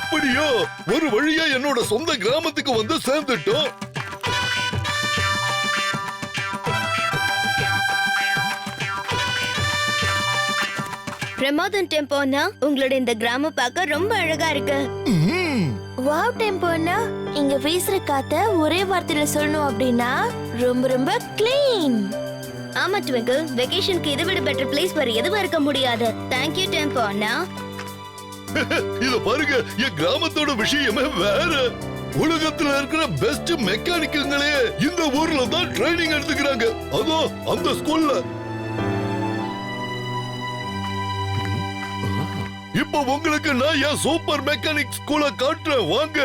அப்படியா? ஒரு வழியா என்னோட சொந்த கிராமத்துக்கு வந்து சேர்ந்துட்டோம். பிரமாதம் டெம்போனா, உங்களோட இந்த கிராமம் பார்க்க ரொம்ப அழகா இருக்கு. வாவ் டெம்போனா, இங்க வீசுற காத்த ஒரே வார்த்தையில சொல்லணும் அப்படின்னா ரொம்ப ரொம்ப க்ளீன். ஆமா ட்விங்கிள், வெகேஷனுக்கு இதை விட பெட்டர் பிளேஸ் வேற எதுவும் இருக்க முடியாது. தேங்க்யூ டெம்போனா. இத பாருங்க, என் கிராமத்தோட விஷயமே வேற. உலகத்துல இருக்கிற பெஸ்ட் மெக்கானிக்குங்களே இந்த ஊர்ல தான் ட்ரைனிங் எடுத்துக்கிறாங்க. அதோ அந்த ஸ்கூல்ல. இப்போ உங்களுக்கு நான் என் சூப்பர் மெக்கானிக் ஸ்கூலை காட்டுறேன், வாங்க.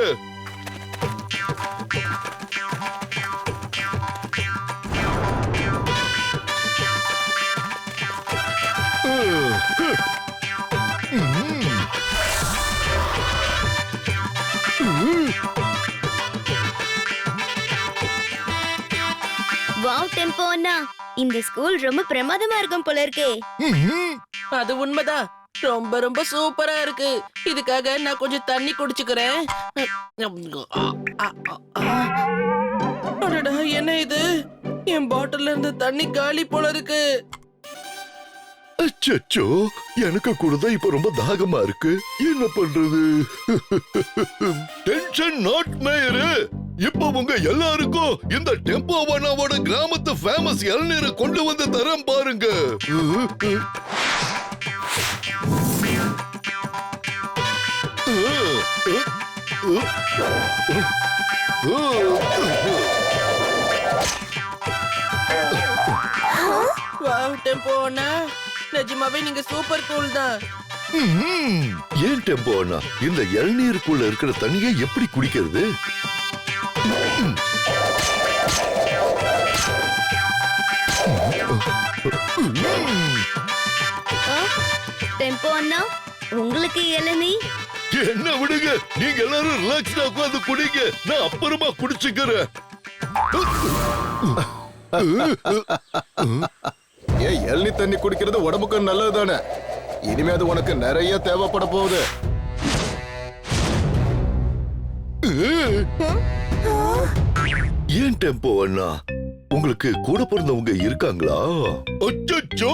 வாவ் டெம்போனா, இந்த ஸ்கூல் ரொம்ப பிரமாதமா இருக்கும் போல இருக்கே. அது உண்மைதான். ரொம்ப ரொம்ப சூப்பரா இருக்கு. இதுக்காக நான் கொஞ்சம் தண்ணி குடிச்சுக்கிறேன். அடடா, என்ன இது? என் பாட்டில்ல இருந்து தண்ணி காலி போல இருக்கு. அச்சச்சோ, எனக்கு கூட தான் இப்ப ரொம்ப தாகமா இருக்கு. என்ன பண்றது? Tension not mayor. இப்ப உங்க எல்லாருக்கும் இந்த டெம்போவானாவோட கிராமத்து ஃபேமஸ் இளநீரை கொண்டு வந்து தரேன் பாருங்க. வாவ் டெம்போனா, நிஜமாவே நீங்க சூப்பர் கூல் தான். ஏன் டெம்போனா, இந்த இளநீருக்குள்ள இருக்கிற தண்ணியை எப்படி குடிக்கிறது? டெம்போனா, உங்களுக்கு இளநீ? என்ன விடுங்க, நீங்க எல்லாரும் ரிலாக்ஸ்டா உட்கார்ந்து குடிங்க, நான் அப்புறமா குடிச்சுக்கிறேன். ஏன் இளநீ தண்ணி குடிக்கிறது உடம்புக்கு நல்லது தானே? இனிமே அது உனக்கு நிறைய தேவைப்பட போகுது. ஏன் டெம்போ அண்ணா, உங்களுக்கு கூட பிறந்தவங்க இருக்காங்களா? அச்சச்சோ,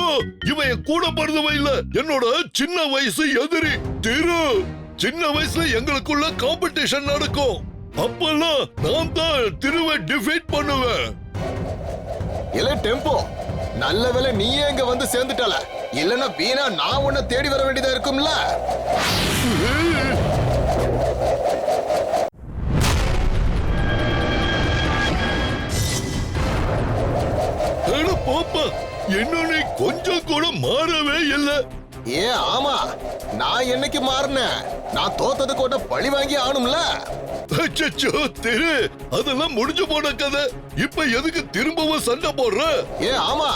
இவன் என் கூட பிறந்தவன் இல்ல, என்னோட சின்ன வயசு எதிரி திரு. சின்ன வயசுல எங்களுக்குள்ள காம்படிஷன் நடக்கும். அப்பெல்லாம் நான் தான் திருவை டிஃபீட் பண்ணுவேன். இல்ல டெம்போ, நல்ல வேளை நீயே இங்க வந்து சேர்ந்துட்டால. இல்லன்னா வீணா நான் உன்னை தேடி வர வேண்டியதா இருக்கும்ல. பாப்பா, என்னன்னு கொஞ்சம் கூட மாறவே இல்லை. ஏன் ஆமா, நான் என்னைக்கு மாறினேன்? நான் தோத்தது கூட பழி வாங்கி ஆகணும்ல. அச்சச்சோ திரு, அதெல்லாம் முடிஞ்சு போன கதை. இப்ப எதுக்கு திரும்பவும் சண்டை போடுற? ஏன் ஆமா,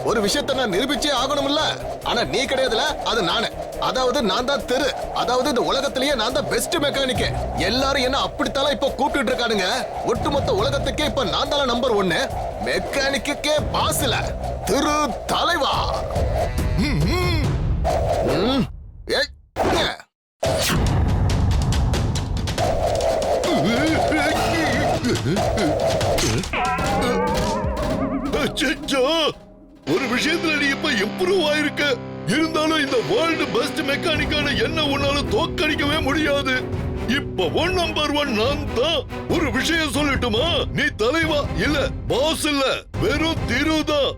ஒரு விஷயத்தை நான் நிரூபிச்சே ஆகணும்ல. ஆனா நீ கிடையாதுல, அது நானு. அதாவது நான் தான் திரு. அதாவது இந்த உலகத்திலேயே நான் தான் பெஸ்ட் மெக்கானிக். எல்லாரும் என்ன அப்படித்தான் இப்ப கூப்பிட்டு இருக்கானுங்க. ஒட்டுமொத்த உலகத்துக்கே இப்ப நான் தான் நம்பர் 1 மெக்கானிக்கே பாஸ்ல. திரு தலைவா. ஒரு விஷயத்துல நீ இப்ப இம்ப்ரூவ் ஆயிருக்க. இருந்தாலும் இந்த வேர்ல்டு பெஸ்ட் மெக்கானிக்கான என்ன உன்னால தோக்கடிக்கவே முடியாது. இப்ப நம்பர் 1 நான் தான். ஒரு விஷயம் சொல்லட்டுமா? நீ தலைவா இல்ல, பாஸ் இல்ல, வெறும் திருதான்.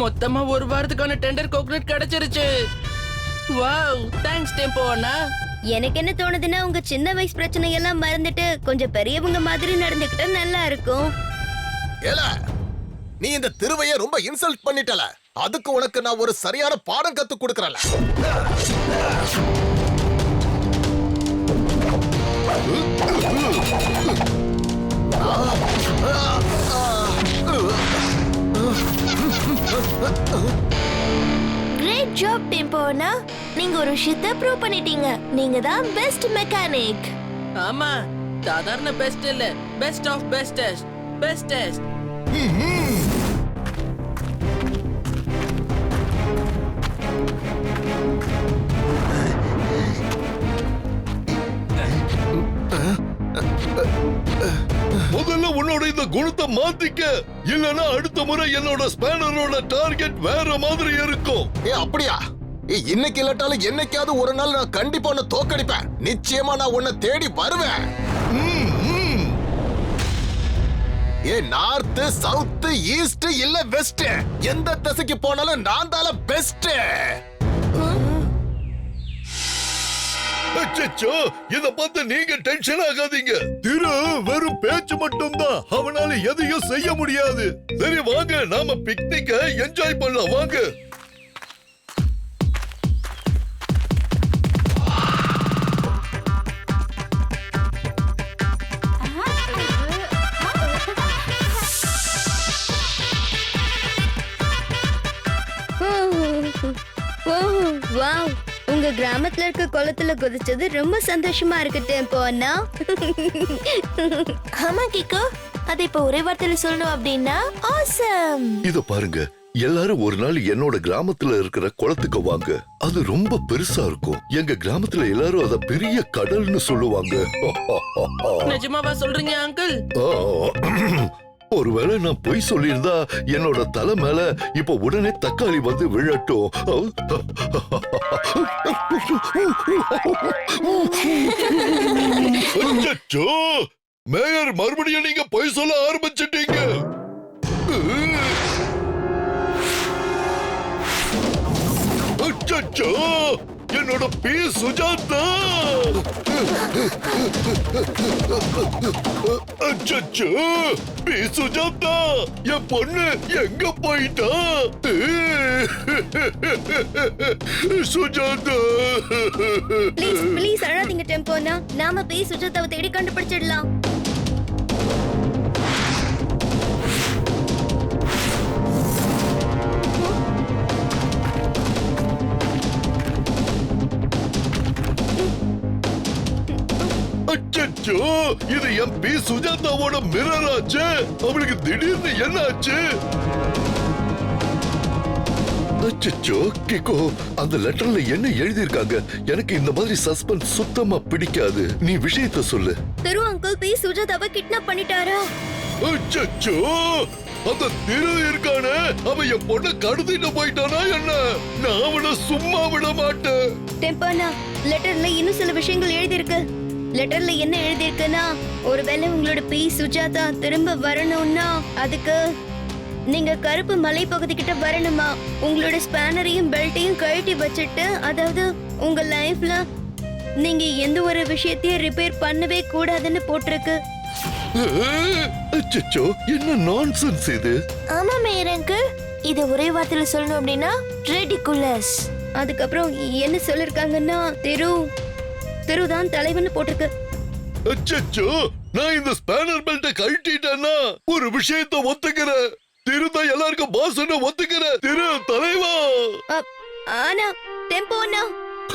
மொத்தமா ஒரு வாரத்துக்கான டெண்டர் கோகனட் கிடைச்சிருச்சு. வாவ், தேங்க்ஸ் டெம்போ அண்ணா. எனக்கு என்ன தோணுதுன்னா, உங்க சின்ன வயசு பிரச்சனை எல்லாம் மறந்துட்டு கொஞ்சம் பெரியவங்க மாதிரி நடந்துக்கிட்டா நல்லா இருக்கும். ஏல, நீ இந்த திருவைய ரொம்ப இன்சல்ட் பண்ணிட்டல. அதுக்கு உனக்கு நான் ஒரு சரியான பாடம் கத்து கொடுக்கறல. Great job டெம்போனா. நீங்க ஒரு விஷயத்தை ப்ரூவ் பண்ணிட்டீங்க. நீங்க தான் பெஸ்ட் மெக்கானிக். ஆமா, சாதாரண பெஸ்ட் இல்ல, பெஸ்ட் ஆஃப் பெஸ்டஸ்ட். பெஸ்டஸ்ட். முதல்ல உன்னோட இந்த குணத்தை மாத்திக்க, இல்லனா அடுத்த முறை என்னோட ஸ்பேனரோட டார்கெட் வேற மாதிரி இருக்கும். அப்படியா? இன்னைக்கு இல்லாட்டாலும் என்னைக்காவது ஒரு நாள் நான் கண்டிப்பா உன்னை தோக்கடிப்பேன். நிச்சயமா நான் உன்னை தேடி வருவேன். நார்த், சவுத், ஈஸ்ட் இல்ல வெஸ்ட், எந்த திசைக்கு போனாலும் நான் தான் பெஸ்ட். அச்சச்சோ, இத பார்த்து நீங்க டென்ஷன் ஆகாதீங்க. திரு வெறும் பேச்சு மட்டும்தான், அவனால எதையும் செய்ய முடியாது. சரி வாங்க, நாம பிக்னிக்க என்ஜாய் பண்ணலாம் வாங்க. வாவ், உங்க கிராமத்துல இருக்க குளத்துல குதிச்சது ரொம்ப சந்தோஷமா இருக்கு டெம்போ அண்ணா. ஆமா கிக்கோ, அது இப்ப ஒரே வார்த்தையில சொல்லணும் அப்படின்னா ஆசம். இத பாருங்க, எல்லாரும் ஒரு நாள் என்னோட கிராமத்துல இருக்கிற குளத்துக்கு வாங்க. அது ரொம்ப பெருசா இருக்கும். எங்க கிராமத்துல எல்லாரும் அத பெரிய கடல்னு சொல்லுவாங்க. நிஜமாவா சொல்றீங்க அங்கிள்? ஒருவேளை நான் பொய் சொல்லியிருந்தா என்னோட தலை மேல இப்ப உடனே தக்காளி வந்து விழட்டும். அச்சச்சோ, மேயர் மறுபடியும் நீங்க பொய் சொல்ல ஆரம்பிச்சிட்டீங்க. அச்சச்சோ, என்னோட பி சுஜாதா. அச்சச்சோ, பி சுஜாதா, என் பொண்ணு எங்க போயிட்டா? சுஜாதா, ப்ளீஸ் ப்ளீஸ் அழாதீங்க டெம்போ அண்ணா. நாம போய் சுஜாதாவை தேடி கண்டுபிடிச்சிடலாம். அச்சச்சோ, இது என் பி சுஜாதாவோட மிரர் ஆச்சு. அவளுக்கு திடீர்னு என்ன ஆச்சு? அச்சச்சோ, கிக்கோ, அந்த லெட்டர்ல என்ன எழுதியிருக்காங்க? எனக்கு இந்த மாதிரி சஸ்பென்ஸ் சுத்தமா பிடிக்காது. நீ விஷயத்தை சொல்லு. திரு அங்கிள் பி சுஜாதாவை கிட்னாப் பண்ணிட்டாரா? அச்சச்சோ, அந்த திரு இருக்கானே, அவன் என் பொண்ணை கடத்திட்டு போயிட்டானா என்ன? நான் அவனை சும்மா விட மாட்டேன். டெம்போ அண்ணா, லெட்டர்ல இன்னும் சில விஷயங்கள் எழுதியிருக்கு. லெட்டர்ல என்ன எழுதியிருக்குன்னா, ஒருவேளை உங்களோட பி சுஜாதா திரும்ப வரணும்னா அதுக்கு நீங்க கருப்பு மலை பகுதி கிட்ட வரணுமா. உங்களோட ஸ்பேனரையும் பெல்ட்டையும் கழட்டி வச்சுட்டு, அதாவது உங்க லைஃப்ல நீங்க எந்த ஒரு விஷயத்தையும் ரிப்பேர் பண்ணவே கூடாதுன்னு போட்டிருக்கு. அச்சச்சோ, என்ன நான்சென்ஸ் இது? ஆமா மேயர் அங்கிள், இது ஒரே வார்த்தையில சொல்லணும் அப்படின்னா ரெடிகுலஸ். அதுக்கப்புறம் என்ன சொல்லிருக்காங்கன்னா, திரு தான் தலைவன்னு போட்டிருக்கு. அச்சச்சோ, நான் இந்த ஸ்பேனர் பெல்ட்டை கழட்டிட்டேன்னா ஒரு விஷயத்தை ஒத்துக்கிறேன். திருதான் எல்லாருக்கும் பாஸ்ன்னு ஒத்துக்கிறேன். திரு தலைவா. ஆனா டெம்போ அண்ணா.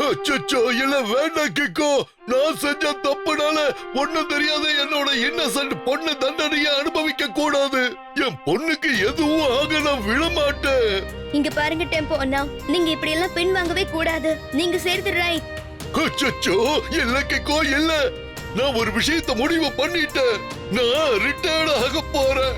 அச்சச்சோ, இல்ல வேண்டாம் கிக்கோ. நான் செஞ்ச தப்புனால ஒண்ணும் தெரியாத என்னோட இன்னசென்ட் பொண்ணு தண்டனையை அனுபவிக்க கூடாது. என் பொண்ணுக்கு எதுவும் ஆக நான் விட மாட்டேன். இங்க பாருங்க டெம்போ அண்ணா, நீங்க இப்படி எல்லாம் பின் வாங்கவே கூடாது. நீங்க செய்யறது ரைட். அச்சச்சோ, இல்ல கிக்கோ, இல்ல. நான் ஒரு விஷயத்தை முடிவு பண்ணிட்டேன். நான் ரிட்டையர்ட் ஆக போறேன்.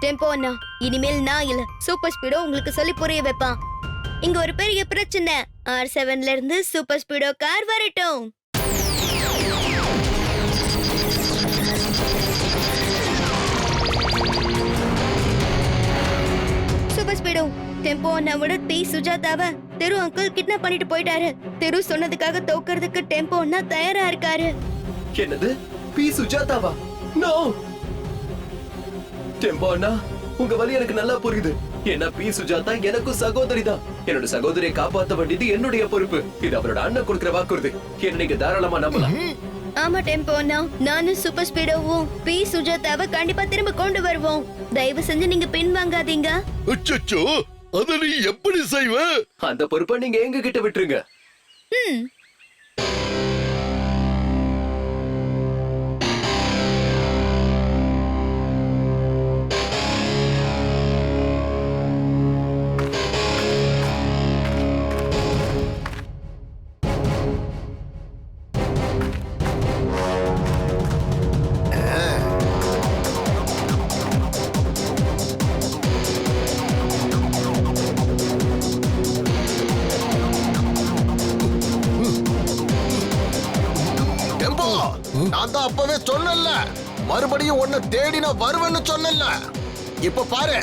டெம்போ அண்ணா, இனிமேல் நான் இல்ல, சூப்பர் ஸ்பீடோ உங்களுக்கு சொல்லி புரிய வைப்பான். இங்க ஒரு பெரிய பிரச்சனை. R7ல இருந்து சூப்பர் ஸ்பீடோ கார் வரட்டும். சூப்பர் ஸ்பீடோ, டெம்போ அண்ணாவோட பி சுஜாதாவை திரு அங்கிள் கிட்னாப் பண்ணிட்டு போயிட்டாரு. திரு சொன்னதுக்காக தோக்கறதுக்கு டெம்போ அண்ணா தயாரா இருக்காரு. என்னது? பி சுஜாதாவா? நோ டெம்போ அண்ணா, உங்க வலி எனக்கு நல்லா புரியுது. ஏன்னா பி சுஜாதா எனக்கும் சகோதரி தான். என்னோட சகோதரியை காப்பாத்த வேண்டியது என்னுடைய பொறுப்பு. இது அவரோட அண்ணன் கொடுக்கிற வாக்குறுதி. என்ன நீங்க தாராளமா நம்பலாம். ஆமா டெம்போ அண்ணா, நானும் சூப்பர் ஸ்பீடோவும் பி சுஜாதாவை கண்டிப்பா திரும்ப கொண்டு வருவோம். தயவு செஞ்சு நீங்க பின்வாங்காதீங்க. அச்சச்சோ, அத நீ எப்படி செய்வ? அந்த பொறுப்பை நீங்க எங்க கிட்ட விட்டுருங்க. டெம்போ, நான் தான் அப்பவே சொன்னேன்ல, மறுபடியும் உன்னை தேடி நான் வருவேன்னு சொன்னேன்ல. இப்ப பாரு,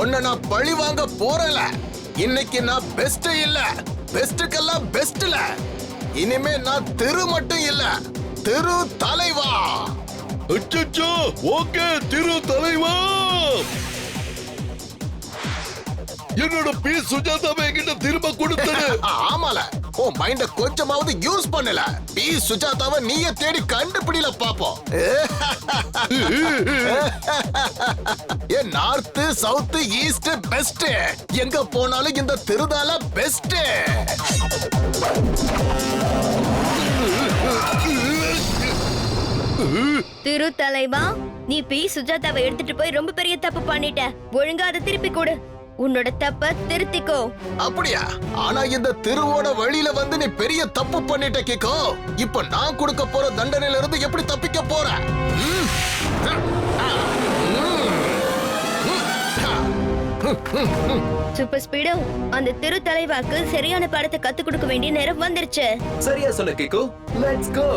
உன்னை நான் பழி வாங்க போறல. இன்னைக்கு நான் பெஸ்ட் இல்ல, பெஸ்டுக்கெல்லாம் பெஸ்ட்ல. இனிமே நான் திரு மட்டும் இல்ல, திரு தலைவா. அச்சச்சோ, ஓகே திரு தலைவா. என்னோட பி சுஜாதாவை என்கிட்ட திரும்ப கொடுத்துடு. ஆமால, உன் மைண்ட கொஞ்சமாவது யூஸ் பண்ணல. பி சுஜாதாவை நீயே தேடி கண்டுபிடில பாப்போம். ஏ நார்த் சவுத் ஈஸ்ட் பெஸ்ட், எங்க போனாலும் இந்த திருதால பெஸ்ட். திரு தலைவா, நீ பி சுஜாதாவை எடுத்துட்டு போய் ரொம்ப பெரிய தப்பு பண்ணிட்ட. ஒழுங்கா அதை திருப்பி கொடு. உன்னோட தப்ப திருத்திக்கோ. அப்படியா? ஆனா இந்த திருவோட வழியில வந்து நீ பெரிய தப்பு பண்ணிட்ட கிக்கோ. இப்ப நான் கொடுக்க போற தண்டனையில இருந்து எப்படி தப்பிக்க போற? சூப்பர் ஸ்பீடோ, அந்த திரு தலைவாக்கு சரியான பாடத்தை கத்து கொடுக்க வேண்டிய நேரம் வந்துருச்சு. சரியா சொன்ன கிக்கு. Let's go.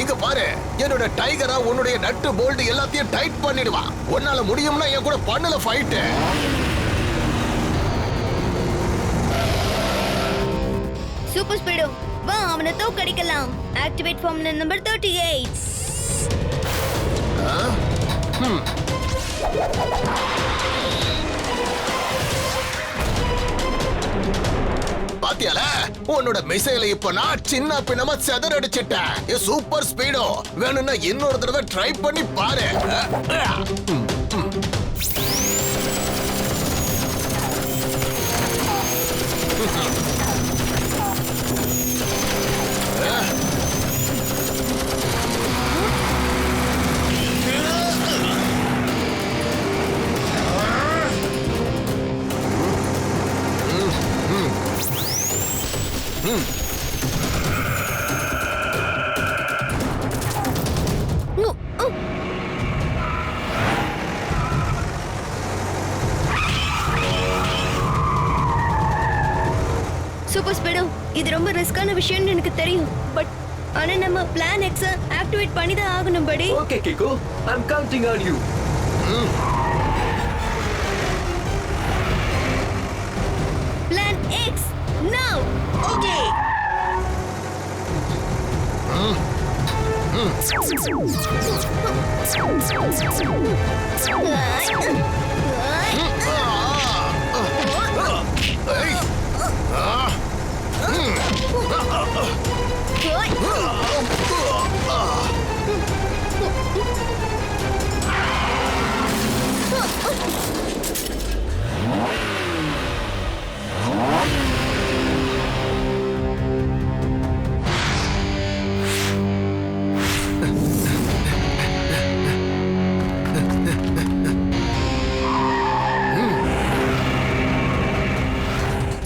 இங்க பாரு, என்னோட டைகரா உன்னுடைய நட்டு போல்ட் எல்லாத்தையும் டைட் பண்ணிடுவா. உன்னால முடியும்னா என் கூட பண்ணல ஃபைட். சூப்பர் ஸ்பீடோ, வா அவனை தோக்கடிக்கலாம். Activate formula number 38. பாத்தியால, உன்னோட மிசைலை இப்ப நான் சின்ன பின்னமா செதறடிச்சிட்டேன். சூப்பர் ஸ்பீடோ, வேணும்னா இன்னொரு தடவை ட்ரை பண்ணி பாரு. சூப்பர் ஸ்பீடோ, இது ரொம்ப ரிஸ்கான விஷயம்னு எனக்கு தெரியும். பட் ஆனா நம்ம பிளான் எக்ஸ் ஆக்டிவேட் பண்ணி தான் ஆகணும் படி. Okay Kicko, I am counting on you. Plan X now. Okay.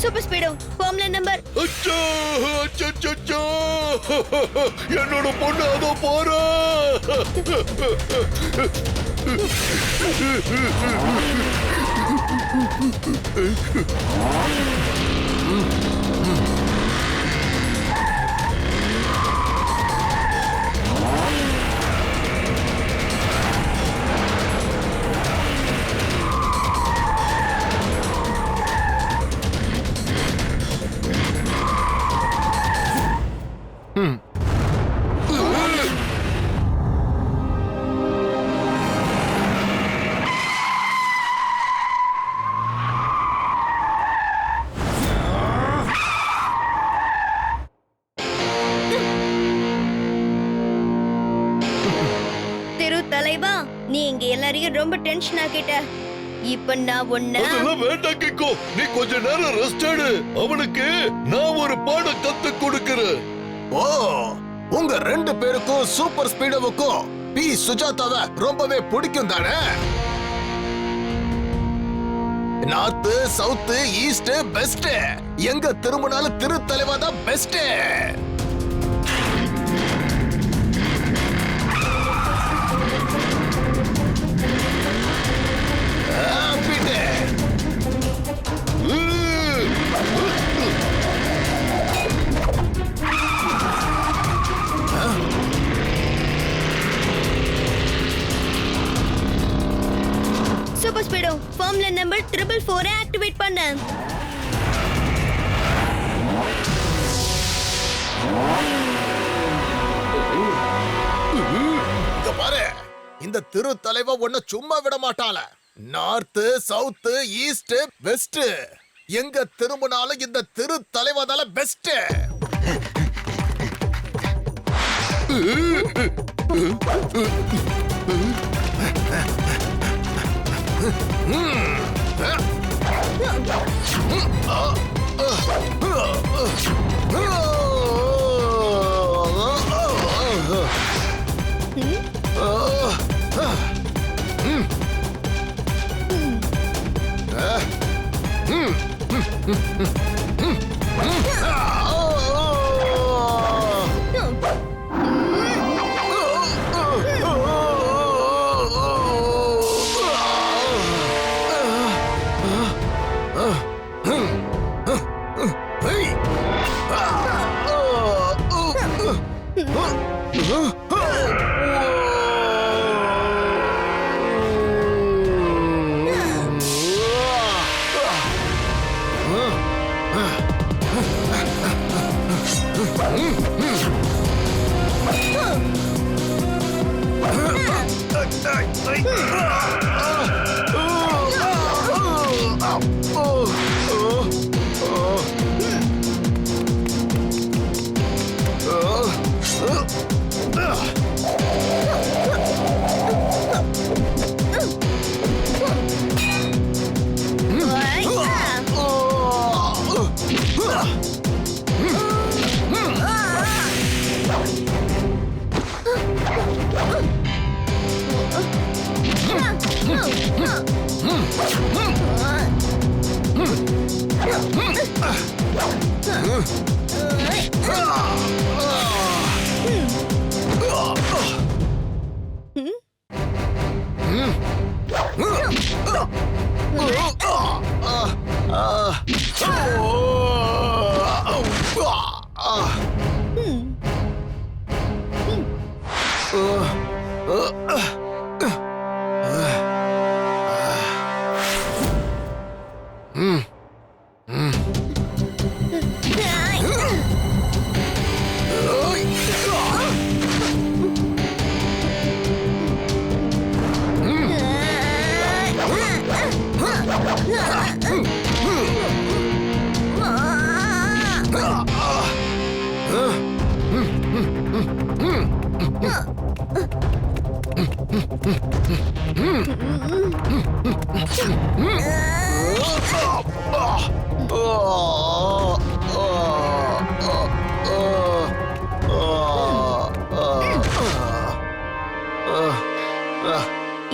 Super ஸ்பீடோ, formula number. அச்சோ, அச்சச்சோ. என்னோட பொண்ணு அதோ போறா. திரு தலைவா, நீ இங்க எல்லாரையும் ரொம்ப டென்ஷன் ஆக்கிட்ட. இப்ப நான் உன்ன அதெல்லாம் வேண்டாம் கிக்கோ, நீ கொஞ்ச நேரம் ரெஸ்ட் எடு. அவனுக்கு நான் ஒரு பாடம் கத்து கொடுக்கிறேன். ஓ, உங்க 2 பேருக்கும் சூப்பர் ஸ்பீடோவுக்கும் பி சுஜாதாவை ரொம்பவே பிடிக்கும் தானே? North, south, east best. எங்க திரும்பினாலும் திரு தலைவா தான் best. Super ஸ்பீடோ formula number 444 activate பண்ண. இங்க பாரு, இந்த திரு தலைவா உன்னை சும்மா விட மாட்டாள. நார்த், சவுத், ஈஸ்ட் வெஸ்ட், எங்க திரும்பினாலும் இந்த திரு தலைவாதால பெஸ்ட்.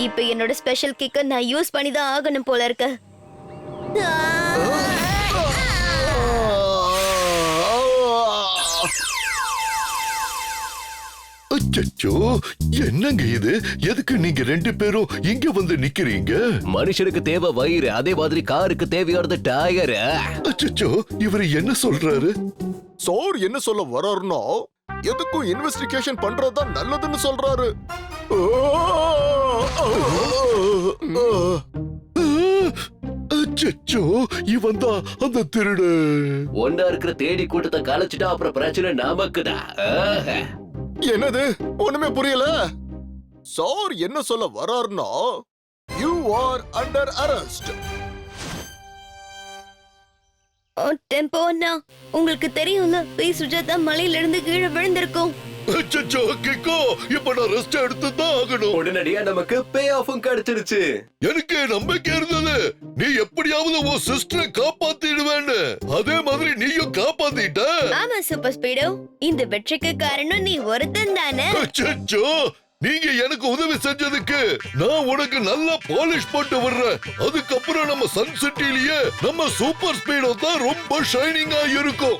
இப்ப என்னோட ஸ்பெஷல் கிக்க நான் யூஸ் பண்ணி தான் ஆகணும் போல இருக்கு. அச்சச்சோ, என்னங்க இது? எதுக்கு நீங்க 2 பேரும் இங்க வந்து நிக்கிறீங்க? மனுஷனுக்கு தேவை வயிறு, அதே மாதிரி காருக்கு தேவையானது டயர். அச்சச்சோ, இவரு என்ன சொல்றாரு? சார் என்ன சொல்ல வர்றாருன்னா எதுக்கும் இன்வெஸ்டிகேஷன் பண்றதுதான் நல்லதுன்னு சொல்றாரு. அச்சச்சோ, இவன் தான் அந்த திருடு. ஒன்னா இருக்கிற தேடி கூட்டத்தை கலைச்சிட்டா அப்புறம் பிரச்சனை நமக்குதான். என்னது ஒண்ணுமே புரியல. சார் என்ன சொல்ல வர்றாருன்னா you are under arrest. Tempo அண்ணா, உங்களுக்கு தெரியும்ல பி சுஜாதா மலையில இருந்து கீழே விழுந்திருக்கும். அச்சச்சோ, கிக்கோ, இப்ப நான் ரெஸ்ட் எடுத்து தான் ஆகணும். உடனடியா நமக்கு பே ஆஃபும் கிடைச்சிருச்சு. எனக்கு நம்பிக்கை இருந்தது நீ எப்படியாவது உன் சிஸ்டரை காப்பாத்திடுவேன்னு. அதே மாதிரி நீயும் காப்பாத்திட்ட. ஆமா சூப்பர் ஸ்பீடோ, இந்த வெற்றிக்கு காரணம் நீ ஒருத்தன் தானே. அச்சச்சோ, நீங்க எனக்கு உதவி செஞ்சதுக்கு நான் உனக்கு நல்லா பாலிஷ் போட்டு விடுறேன். அதுக்கப்புறம் நம்ம சன் சிட்டிலேயே நம்ம சூப்பர் ஸ்பீடோ தான் ரொம்ப ஷைனிங்கா இருக்கும்.